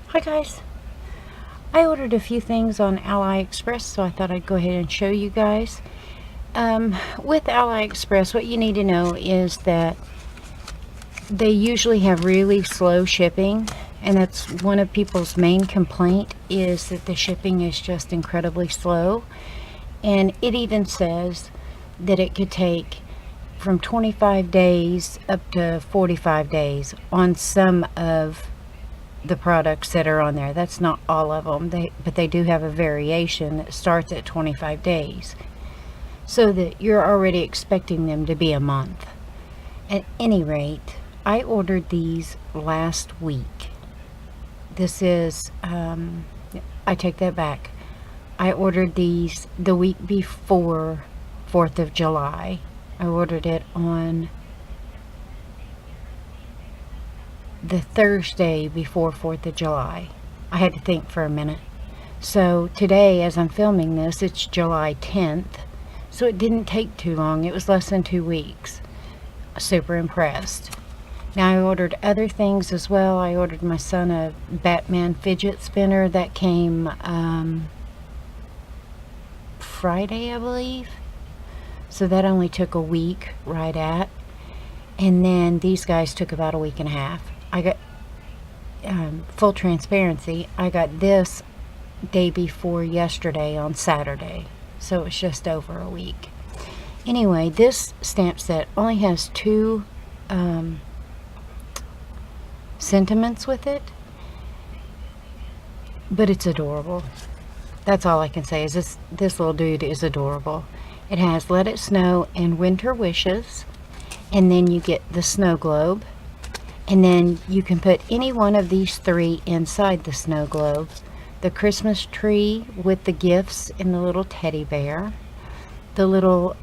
Hi guys, I ordered a few things on AliExpress, so I thought I'd go ahead and show you guys. With AliExpress, what you need to know is that they usually have really slow shipping, and that's one of people's main complaint, is that the shipping is just incredibly slow. And it even says that it could take from 25 days up to 45 days on some of the products that are on there. That's not all of them, but they do have a variation that starts at 25 days, so that you're already expecting them to be a month. At any rate, I ordered these last week. This is I take that back. I ordered these the week before 4th of July. I ordered it on the Thursday before 4th of July. I had to think for a minute. So today, as I'm filming this, it's July 10th. So it didn't take too long. It was less than 2 weeks. Super impressed. Now I ordered other things as well. I ordered my son a Batman fidget spinner that came Friday, I believe. So that only took a week right at. And then these guys took about a week and a half. I got, full transparency, I got this day before yesterday on Saturday. So it's just over a week. Anyway, this stamp set only has two sentiments with it, but it's adorable. That's all I can say, is this little dude is adorable. It has Let It Snow and Winter Wishes, and then you get the snow globe, and then you can put any one of these three inside the snow globe. The Christmas tree with the gifts and the little teddy bear, the little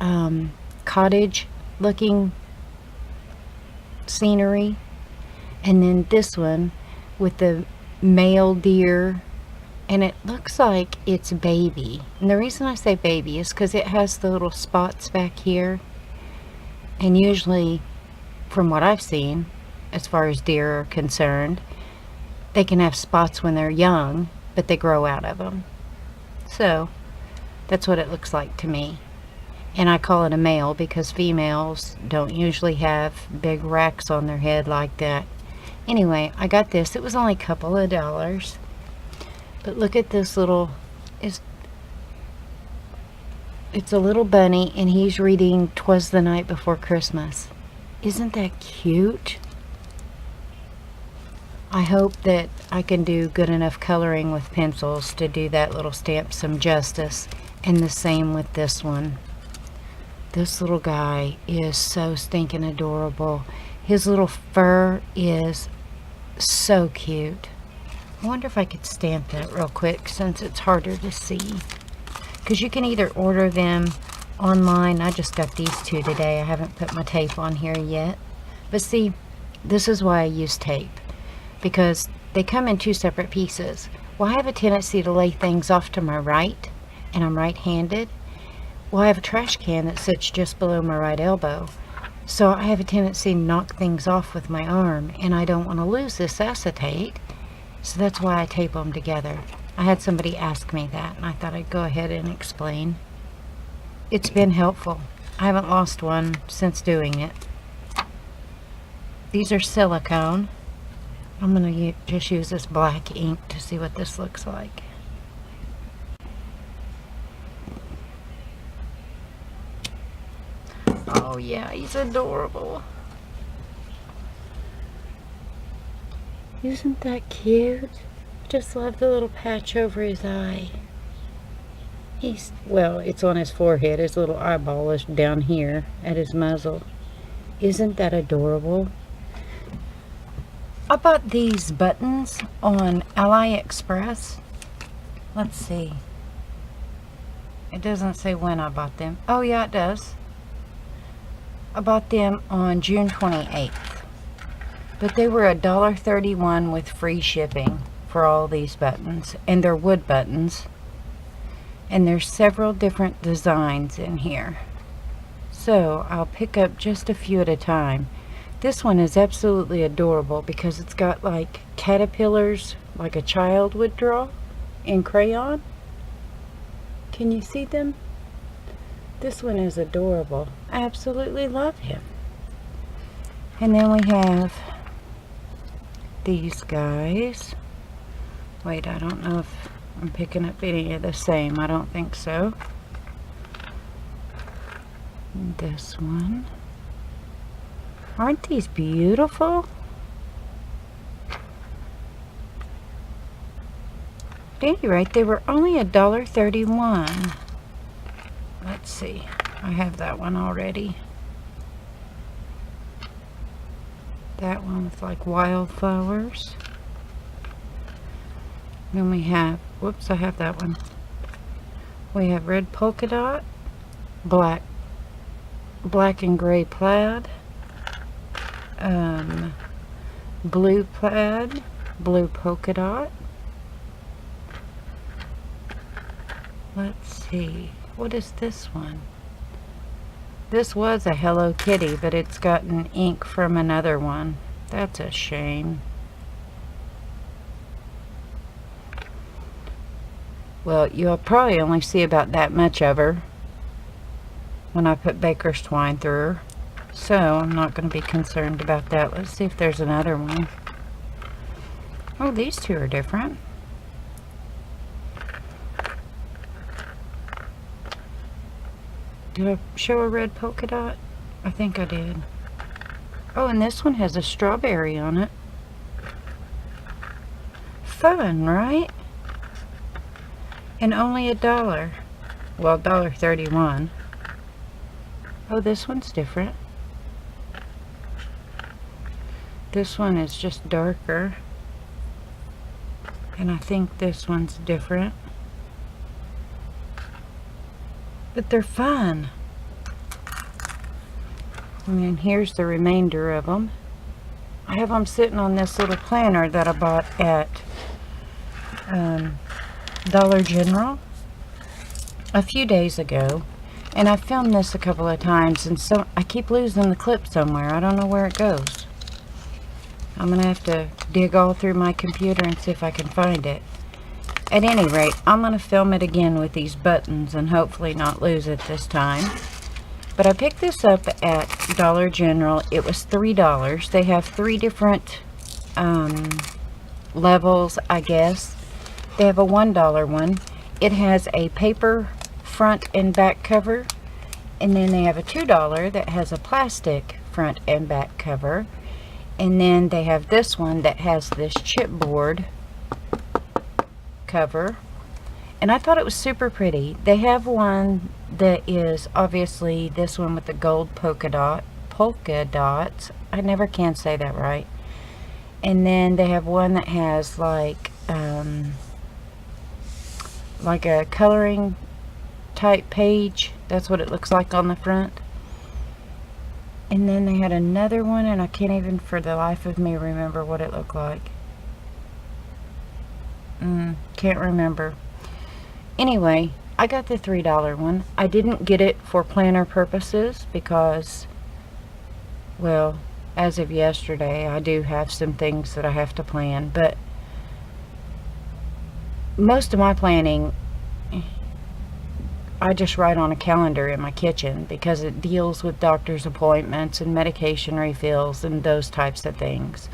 cottage looking scenery, and then this one with the male deer, and it looks like it's baby. And the reason I say baby is because it has the little spots back here, and usually from what I've seen, as far as deer are concerned, they can have spots when they're young, but they grow out of them. So that's what it looks like to me. And I call it a male because females don't usually have big racks on their head like that. Anyway, I got this. It was only a couple of dollars. But look at this little, it's a little bunny, and he's reading 'Twas the Night Before Christmas. Isn't that cute? I hope that I can do good enough coloring with pencils to do that little stamp some justice. And the same with this one. This little guy is so stinking adorable. His little fur is so cute. I wonder if I could stamp that real quick since it's harder to see. Because you can either order them online. I just got these two today. I haven't put my tape on here yet. But see, this is why I use tape, because they come in two separate pieces. Well, I have a tendency to lay things off to my right, and I'm right-handed. Well, I have a trash can that sits just below my right elbow, so I have a tendency to knock things off with my arm, and I don't want to lose this acetate, so that's why I tape them together. I had somebody ask me that, and I thought I'd go ahead and explain. It's been helpful. I haven't lost one since doing it. These are silicone. I'm going to just use this black ink to see what this looks like. Oh yeah, he's adorable. Isn't that cute? Just love the little patch over his eye. Well, it's on his forehead. His little eyeball is down here at his muzzle. Isn't that adorable? I bought these buttons on AliExpress. Let's see. It doesn't say when I bought them. Oh yeah, it does. I bought them on June 28th. But they were $1.31 with free shipping for all these buttons. And they're wood buttons. And there's several different designs in here. So I'll pick up just a few at a time. This one is absolutely adorable because it's got like caterpillars like a child would draw in crayon. Can you see them? This one is adorable. I absolutely love him. And then we have these guys. Wait, I don't know if I'm picking up any of the same. I don't think so. This one. Aren't these beautiful? At any rate, they were only $1.31. Let's see. I have that one already. That one with like wildflowers. Then we have, whoops, I have that one. We have red polka dot, black and gray plaid, blue plaid, blue polka dot. Let's see, what is this one? This was a Hello Kitty, but it's gotten ink from another one. That's a shame. Well, you'll probably only see about that much of her when I put baker's twine through her. So I'm not going to be concerned about that. Let's see if there's another one. Oh, these two are different. Did I show a red polka dot? I think I did. Oh, and this one has a strawberry on it. Fun, right? And only $1. Well, $1.31. Oh, this one's different. This one is just darker. And I think this one's different. But they're fun. And then here's the remainder of them. I have them sitting on this little planner that I bought at Dollar General a few days ago. And I filmed this a couple of times, and so I keep losing the clip somewhere. I don't know where it goes. I'm going to have to dig all through my computer and see if I can find it. At any rate, I'm going to film it again with these buttons and hopefully not lose it this time. But I picked this up at Dollar General. It was $3. They have 3 different levels, I guess. They have a $1 one. It has a paper front and back cover. And then they have a $2 that has a plastic front and back cover. And then they have this one that has this chipboard cover, and I thought it was super pretty. They have one that is obviously this one with the gold polka dots. I never can say that right. And then they have one that has like a coloring type page. That's what it looks like on the front. And then they had another one, and I can't even for the life of me remember what it looked like. Can't remember. Anyway, I got the $3 one. I didn't get it for planner purposes because, well, as of yesterday, I do have some things that I have to plan, but most of my planning I just write on a calendar in my kitchen because it deals with doctor's appointments and medication refills and those types of things.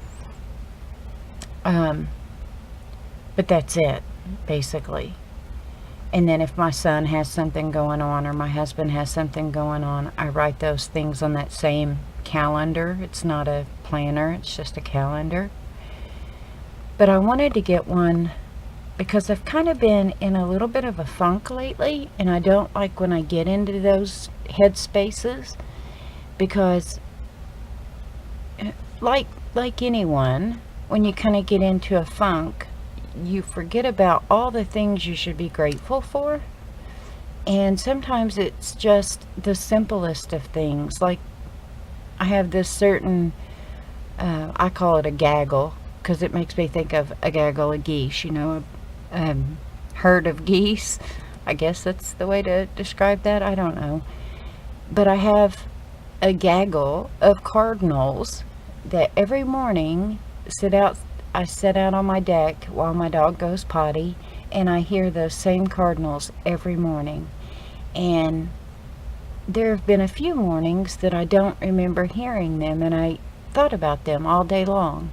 But that's it, basically. And then if my son has something going on or my husband has something going on, I write those things on that same calendar. It's not a planner, it's just a calendar. But I wanted to get one because I've kind of been in a little bit of a funk lately, and I don't like when I get into those head spaces because like anyone, when you kind of get into a funk, you forget about all the things you should be grateful for. And sometimes it's just the simplest of things. Like I have this certain I call it a gaggle because it makes me think of a gaggle of geese, you know, a herd of geese. I guess that's the way to describe that. I don't know. But I have a gaggle of cardinals that every morning I sit out on my deck while my dog goes potty, and I hear those same cardinals every morning. And there have been a few mornings that I don't remember hearing them, and I thought about them all day long.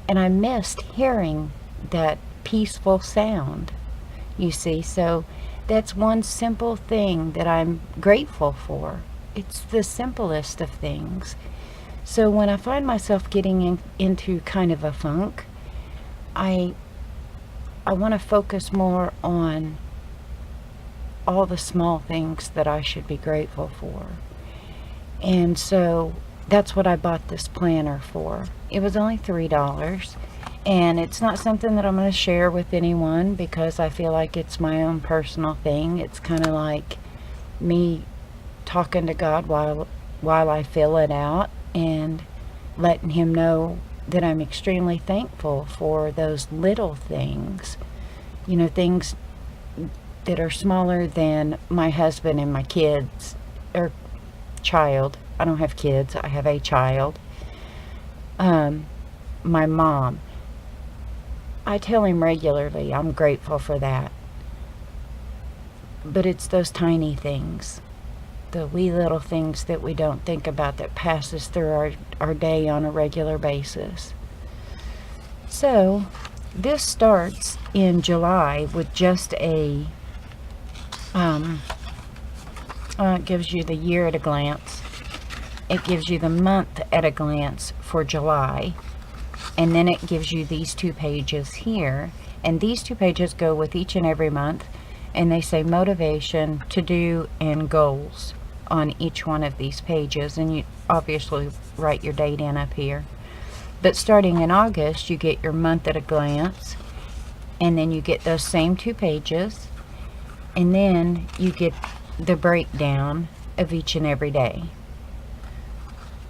And I missed hearing that peaceful sound, you see. So that's one simple thing that I'm grateful for. It's the simplest of things. So when I find myself getting into kind of a funk, I want to focus more on all the small things that I should be grateful for. And so that's what I bought this planner for. It was only $3, and it's not something that I'm going to share with anyone because I feel like it's my own personal thing. It's kind of like me talking to God while I fill it out and letting him know that I'm extremely thankful for those little things, you know, things that are smaller than my husband and my kids, or child. I don't have kids, I have a child. My mom. I tell him regularly I'm grateful for that. But it's those tiny things, the wee little things that we don't think about that passes through our day on a regular basis. So this starts in July with just a it gives you the year at a glance. It gives you the month at a glance for July, and then it gives you these 2 pages here, and these 2 pages go with each and every month, and they say motivation, to do, and goals on each one of these pages, and you obviously write your date in up here. But starting in August, you get your month at a glance, and then you get those same 2 pages, and then you get the breakdown of each and every day.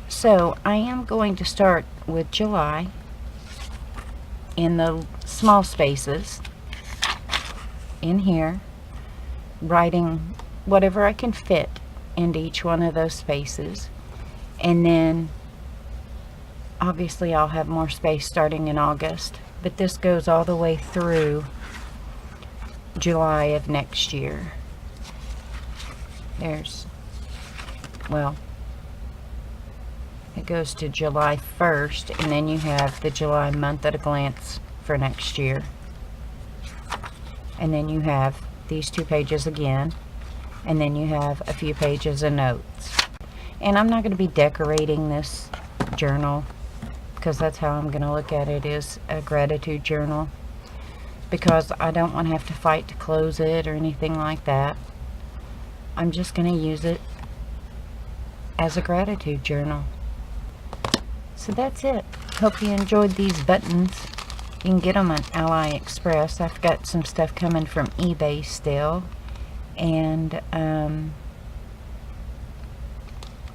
So I am going to start with July in the small spaces in here, writing whatever I can fit into each one of those spaces, and then obviously I'll have more space starting in August, but this goes all the way through July of next year. It goes to July 1st, and then you have the July month at a glance for next year. And then you have these 2 pages again, and then you have a few pages of notes. And I'm not going to be decorating this journal, because that's how I'm going to look at it, is a gratitude journal, because I don't want to have to fight to close it or anything like that. I'm just going to use it as a gratitude journal. So that's it. Hope you enjoyed these buttons. You can get them on AliExpress. I've got some stuff coming from eBay still, and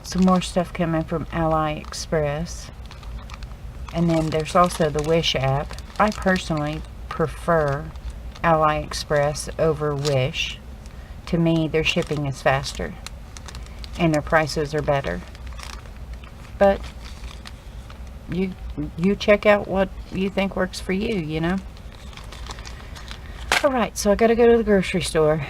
some more stuff coming from AliExpress. And then there's also the Wish app. I personally prefer AliExpress over Wish. To me, their shipping is faster and their prices are better. But you check out what you think works for you, you know. Alright, so I gotta go to the grocery store.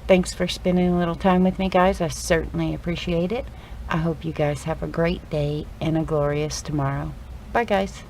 Thanks for spending a little time with me, guys. I certainly appreciate it. I hope you guys have a great day and a glorious tomorrow. Bye, guys.